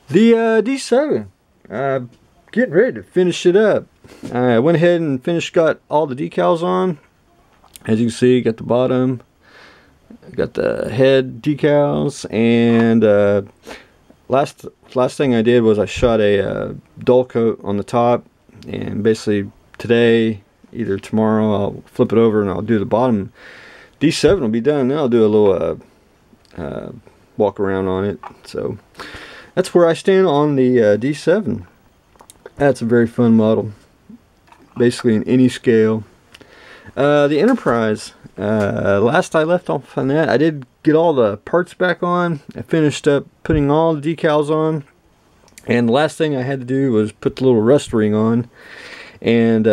The D7, getting ready to finish it up. I went ahead and got all the decals on. As you can see, got the bottom, got the head decals, and last thing I did was I shot a dull coat on the top, and basically today, either tomorrow, I'll flip it over and I'll do the bottom. D7 will be done. Then I'll do a little walk around on it. So that's where I stand on the D7. That's a very fun model, basically in any scale. The Enterprise, last I left off on that, I did get all the parts back on. I finished up putting all the decals on, and the last thing I had to do was put the little rust ring on. And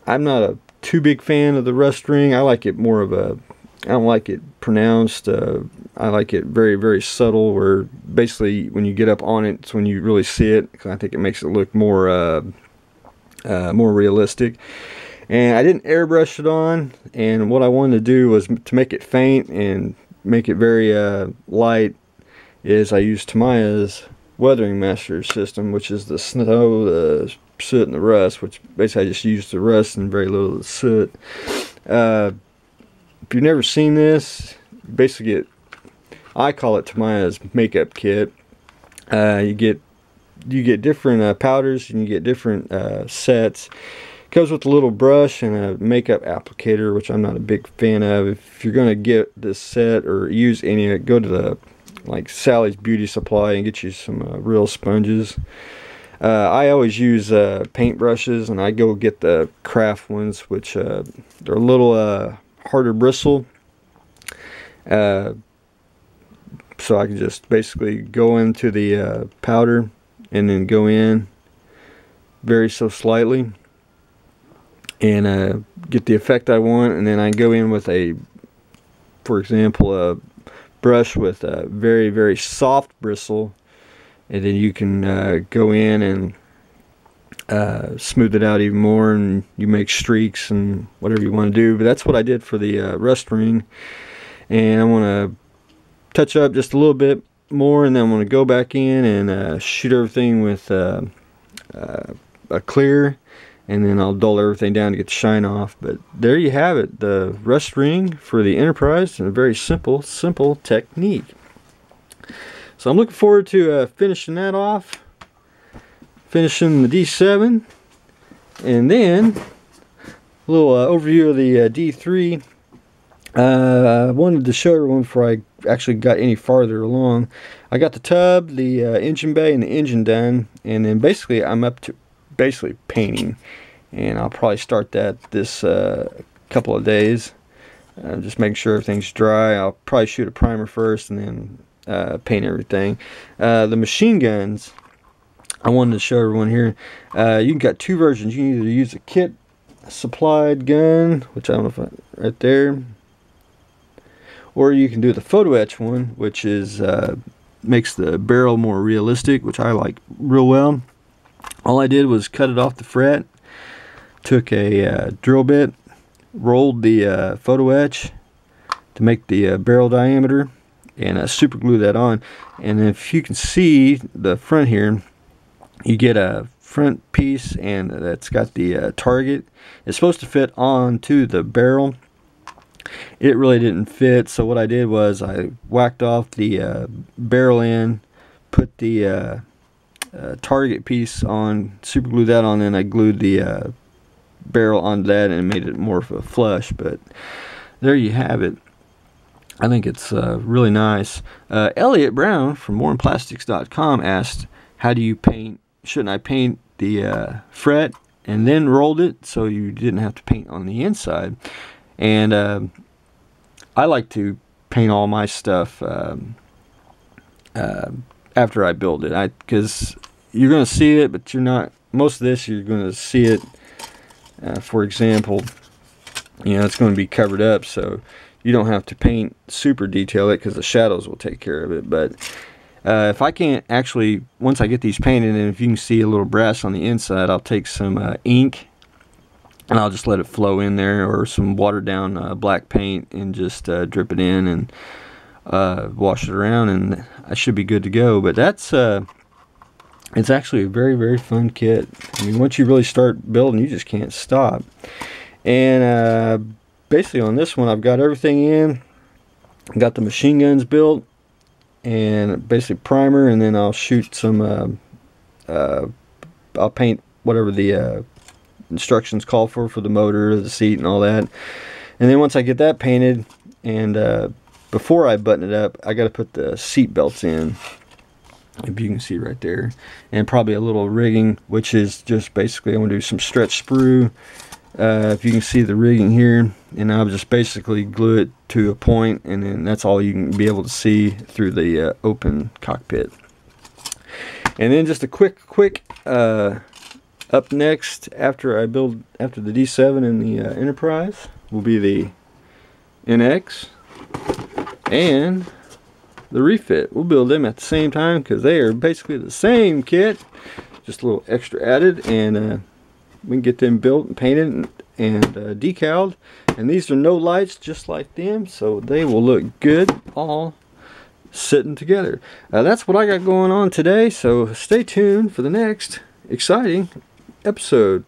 I'm not a too big fan of the rust ring. I like it more of a, I don't like it pronounced. I like it very, very subtle, where basically when you get up on it, it's when you really see it. I think it makes it look more more realistic. And I didn't airbrush it on, and what I wanted to do was to make it faint and make it very light, is I used TOS weathering master system, which is the snow, the soot, and the rust, which basically I just used the rust and very little of the soot. If you've never seen this, basically I call it TOS makeup kit. You get different powders, and you get different sets. Comes with a little brush and a makeup applicator, which I'm not a big fan of. If you're going to get this set or use any of it, go to the Sally's Beauty Supply and get you some real sponges. I always use paint brushes, and I go get the craft ones, which they're a little harder bristle. So I can just basically go into the powder and then go in very so slightly and get the effect I want, and then I go in with for example, a brush with a very, very soft bristle, and then you can go in and smooth it out even more, and you make streaks and whatever you want to do. But that's what I did for the rust ring, and I want to touch up just a little bit more, and then I'm going to go back in and shoot everything with a clear, and then I'll dull everything down to get the shine off. But there you have it, the rust ring for the Enterprise, and a very simple technique. So I'm looking forward to finishing that off, finishing the D7, and then a little overview of the D3. I wanted to show everyone before I actually got any farther along. I got the tub, the engine bay, and the engine done, and then basically I'm up to painting, and I'll probably start that this couple of days. Just making sure everything's dry. I'll probably shoot a primer first and then paint everything. The machine guns, I wanted to show everyone here. You got two versions. You can either use a kit supplied gun, which I don't know if right there, or you can do the photo etch one, which is makes the barrel more realistic, which I like real well. All I did was cut it off the fret, took a drill bit, rolled the photo etch to make the barrel diameter, and super glue that on. And if you can see the front here, you get a front piece, and that's got the target. It's supposed to fit onto the barrel. It really didn't fit, so what I did was I whacked off the barrel end, put the target piece on, super glued that on, and I glued the barrel onto that and made it more of a flush. But there you have it. I think it's really nice. Elliot Brown from moreandplastics.com asked, how do you paint? Shouldn't I paint the fret and then rolled it so you didn't have to paint on the inside? And I like to paint all my stuff after I build it, because you're going to see it, but you're not, most of this you're going to see it. For example, it's going to be covered up, so you don't have to paint super detail it, because the shadows will take care of it. But if I can't actually, once I get these painted, and if you can see a little brass on the inside, I'll take some ink and I'll just let it flow in there, or some watered down black paint, and just drip it in and wash it around, and I should be good to go. But that's It's actually a very, very fun kit. I mean, once you really start building, you just can't stop. And basically on this one, I've got everything in. Got the machine guns built, and basically primer, and then I'll shoot some, I'll paint whatever the instructions call for the motor, the seat, and all that. And then once I get that painted, and before I button it up, I got to put the seat belts in, if you can see right there, and probably a little rigging, which is just basically I'm going to do some stretch sprue. If you can see the rigging here, and I'll just basically glue it to a point, and then that's all you can be able to see through the open cockpit. And then just a quick up next, after the D7 and the Enterprise, will be the NX and the refit. We'll build them at the same time because they are basically the same kit, just a little extra added, and we can get them built and painted and decaled. And these are no lights, just like them, so they will look good all sitting together. That's what I got going on today, so stay tuned for the next exciting episode.